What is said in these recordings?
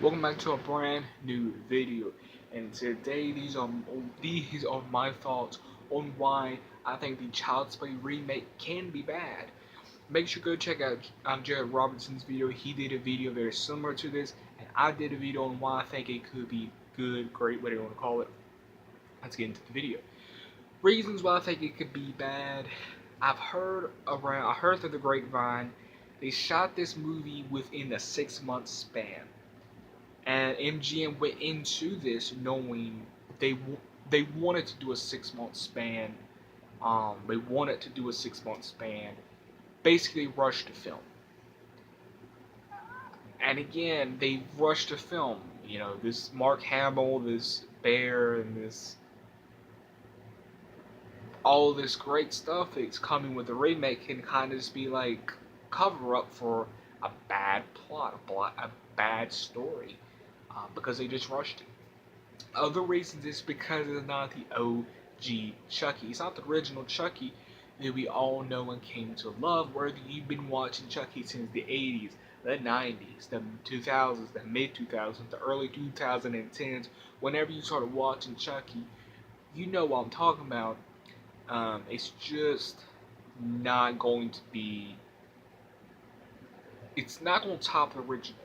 Welcome back to a brand new video, and today these are my thoughts on why I think the Child's Play remake can be bad. Make sure to go check out Jared Robertson's video. He did a video very similar to this, and I did a video on why I think it could be good, great, whatever you want to call it. Let's get into the video. Reasons why I think it could be bad. I heard through the grapevine, they shot this movie within a 6 month span. And MGM went into this knowing they they wanted to do a 6 month span. They wanted to do a 6 month span. Basically, rushed to film. And again, they rushed to film. You know, this Mark Hamill, this Bear, and this all this great stuff that's coming with the remake can kind of just be like cover up for a bad plot, a bad story, because they just rushed it. Other reasons is because it's not the OG Chucky. It's not the original Chucky that we all know and came to love, whether you've been watching Chucky since the 80s, the 90s, the 2000s, the mid 2000s, the early 2010s. Whenever you started watching Chucky, you know what I'm talking about. It's just not going to be. It's not going to top the original.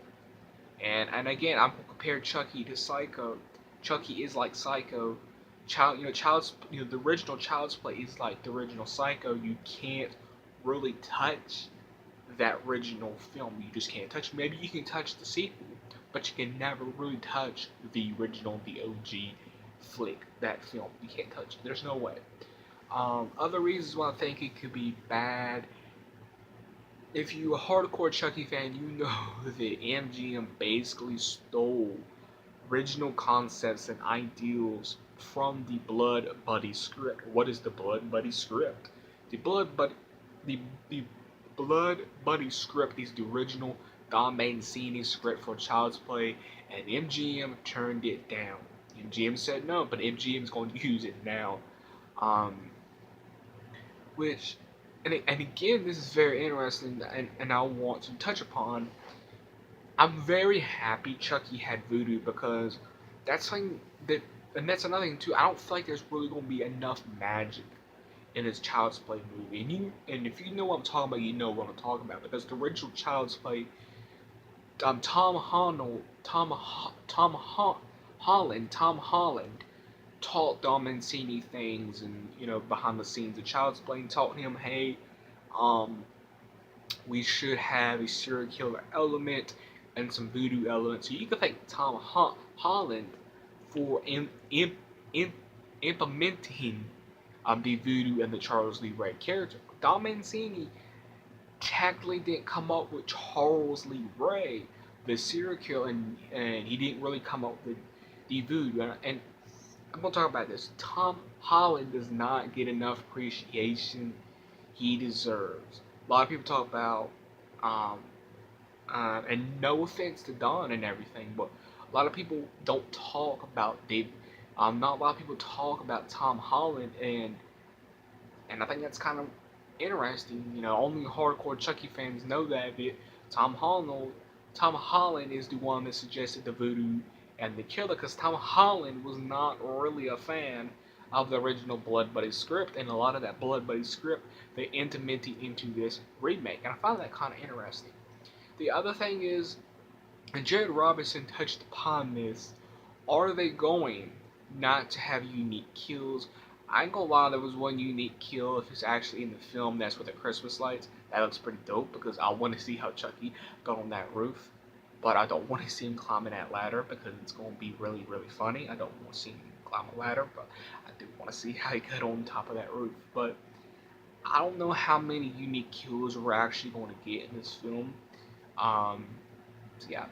And again, I'm gonna compare Chucky to Psycho. Chucky is like Psycho. The original Child's Play is like the original Psycho. You can't really touch that original film. You just can't touch. Maybe you can touch the sequel, but you can never really touch the original, the OG flick, that film. You can't touch it. There's no way. Other reasons why I think it could be bad. If you're a hardcore Chucky fan, you know that MGM basically stole original concepts and ideals from the Blood Buddy script. What is the Blood Buddy script? The Blood Buddy, the, the Blood Buddy script is the original Don Mancini script for Child's Play, and MGM turned it down. MGM said no, but MGM is going to use it now. Um, which and again, this is very interesting, and I want to touch upon. I'm very happy Chucky had voodoo because that's something that, and that's another thing too. I don't feel like there's really going to be enough magic in this Child's Play movie, and if you know what I'm talking about, you know what I'm talking about because the original Child's Play, Tom Holland taught Dom Mancini things, and behind the scenes, the Child's Play taught him, hey, um, we should have a serial killer element and some voodoo elements. So you can thank Holland for im- implementing the voodoo and the Charles Lee Ray character. Don Mancini technically didn't come up with Charles Lee Ray, the serial killer, and he didn't really come up with the voodoo. And I'm gonna talk about this. Tom Holland does not get enough appreciation he deserves. A lot of people talk about, um, and no offense to Don and everything, but a lot of people don't talk about David. Not a lot of people talk about Tom Holland, and I think that's kind of interesting. Only hardcore Chucky fans know that. But Tom Holland, Tom Holland is the one that suggested the voodoo and the killer, because Tom Holland was not really a fan of the original Blood Buddy script, and a lot of that Blood Buddy script they implemented into this remake, and I find that kind of interesting. The other thing is, and Jared Robinson touched upon this, are they going not to have unique kills? I ain't gonna lie, there was one unique kill if it's actually in the film, that's with the Christmas lights. That looks pretty dope because I want to see how Chucky got on that roof. But I don't want to see him climbing that ladder because it's going to be really, really funny. I don't want to see him climb a ladder, but I do want to see how he got on top of that roof. But I don't know how many unique kills we're actually going to get in this film. Um, so yeah.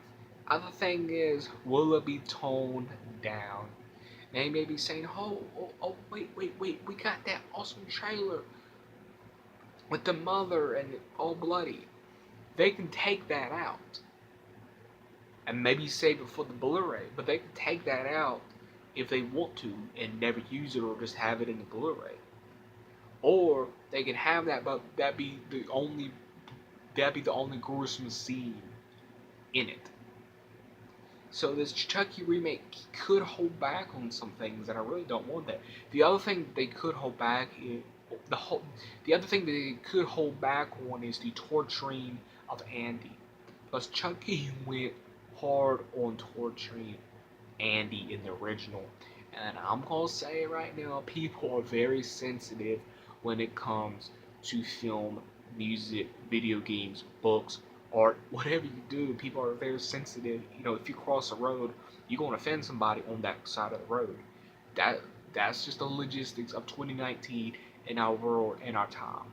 Other thing is, will it be toned down? They may be saying, wait, we got that awesome trailer with the mother and all bloody. They can take that out and maybe save it for the Blu-ray, but they can take that out if they want to and never use it or just have it in the Blu-ray. Or they can have that, but that'd be the only gruesome scene in it. So this Chucky remake could hold back on some things, and I really don't want that. The other thing they could hold back is the whole. The other thing they could hold back on is the torturing of Andy, because Chucky went hard on torturing Andy in the original, and I'm gonna say right now, people are very sensitive when it comes to film, music, video games, books, art, whatever you do. People are very sensitive. You know, if you cross a road, you're gonna offend somebody on that side of the road. That that's just the logistics of 2019 in our world and our time.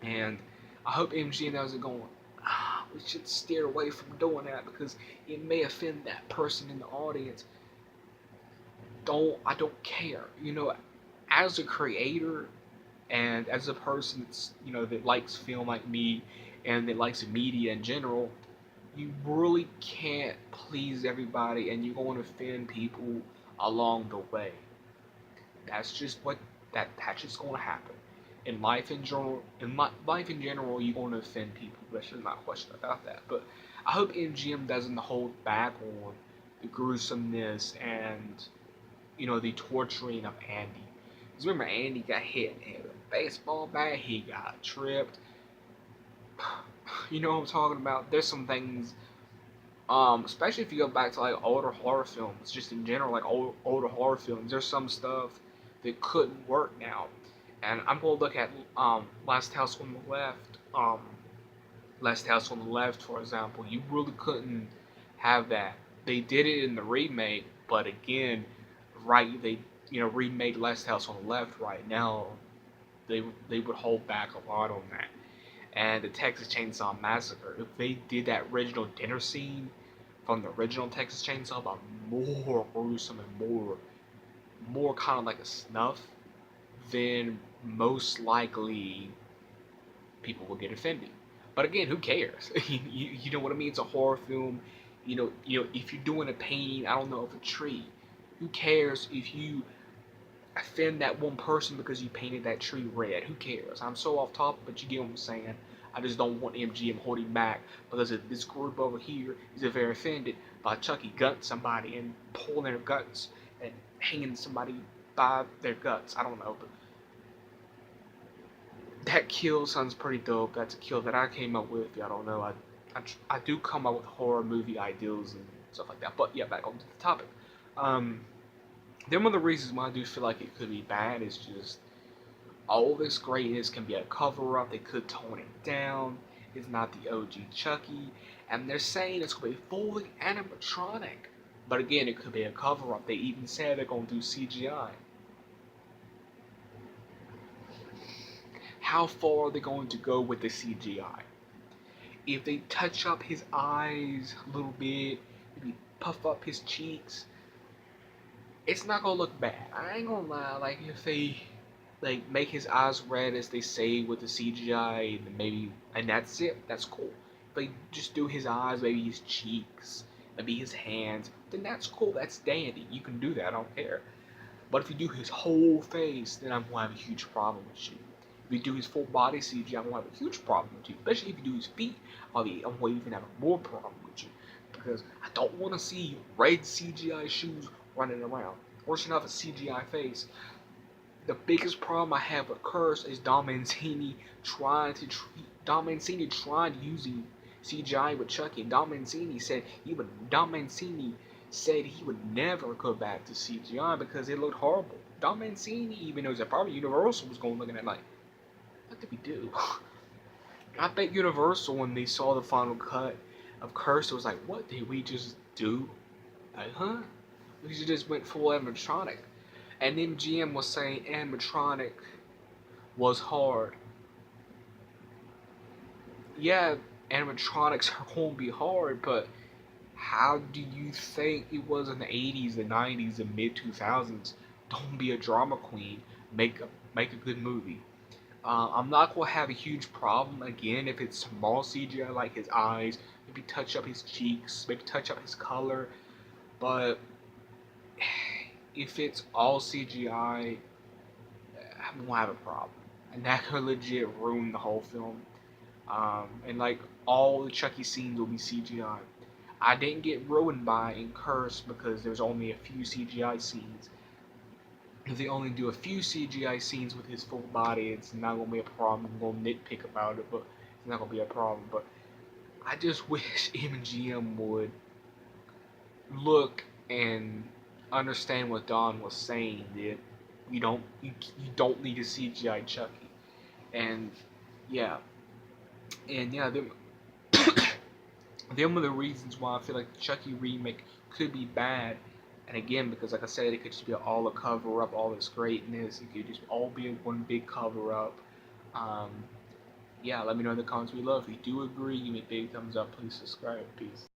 And I hope MGM knows it going. We should steer away from doing that because it may offend that person in the audience. I don't care. You know, as a creator and as a person that's that likes film like me and that likes media in general, you really can't please everybody, and you're going to offend people along the way. That's just that's just going to happen. In life in general, you're going to offend people. There's just not a question about that. But I hope MGM doesn't hold back on the gruesomeness and the torturing of Andy. Because remember, Andy got hit in the head with a baseball bat. He got tripped. You know what I'm talking about? There's some things, especially if you go back to like older horror films, just in general, like older horror films. There's some stuff that couldn't work now, and I'm gonna look at Last House on the Left. Last House on the Left, for example, you really couldn't have that. They did it in the remake, but again, right? They remade Last House on the Left right now. They would hold back a lot on that. And the Texas Chainsaw Massacre, if they did that original dinner scene from the original Texas Chainsaw, but more gruesome and more kind of like a snuff, then most likely people will get offended. But again, who cares? You know what I mean? It's a horror film. If you're doing a painting, I don't know, of a tree, who cares if you offend that one person because you painted that tree red? Who cares? I'm so off topic, but you get what I'm saying. I just don't want MGM holding back because this group over here is very offended by Chucky gutting somebody and pulling their guts and hanging somebody by their guts. I don't know, but that kill sounds pretty dope. That's a kill that I came up with. Y'all don't know. I do come up with horror movie ideals and stuff like that. But yeah, back onto the topic. Um, one of the reasons why I do feel like it could be bad is just all this greatness can be a cover up. They could tone it down. It's not the OG Chucky, and they're saying it's going to be fully animatronic. But again, it could be a cover up. They even said they're going to do CGI. How far are they going to go with the CGI? If they touch up his eyes a little bit, maybe puff up his cheeks, it's not gonna look bad. I ain't gonna lie. Like if they make his eyes red as they say with the CGI, and that's it. That's cool. If they just do his eyes, maybe his cheeks, maybe his hands, then that's cool. That's dandy. You can do that. I don't care. But if you do his whole face, then I'm gonna have a huge problem with you. If you do his full body CGI, I'm gonna have a huge problem with you. Especially if you do his feet, I'm gonna even have more problem with you because I don't want to see red CGI shoes running around. Or should have a CGI face. The biggest problem I have with Curse is Don Mancini trying using CGI with Chucky. And Don Mancini said he would never go back to CGI because it looked horrible. Don Mancini even knows that probably Universal was going looking at like, what did we do? I bet Universal, when they saw the final cut of Curse, was like, what did we just do? Like, huh? We just went full animatronic. And MGM was saying animatronic was hard. Yeah, animatronics are going to be hard, but how do you think it was in the 80s, the 90s, the mid 2000s? Don't be a drama queen. Make a good movie. I'm not going to have a huge problem again if it's small CGI like his eyes, maybe touch up his cheeks, maybe touch up his color, but if it's all CGI, I'm gonna have a problem, and that could legit ruin the whole film. And like all the Chucky scenes will be CGI. I didn't get ruined by and cursed because there's only a few CGI scenes. If they only do a few CGI scenes with his full body, it's not gonna be a problem. I'm gonna nitpick about it, but it's not gonna be a problem. But I just wish MGM would look and understand what Don was saying. That you don't need a CGI Chucky, and yeah, and yeah, them are the reasons why I feel like the Chucky remake could be bad. And again, because like I said, it could just be all a cover up, all this greatness. It could just all be one big cover up. Um, yeah, let me know in the comments below if you do agree. Give me a big thumbs up. Please subscribe. Peace.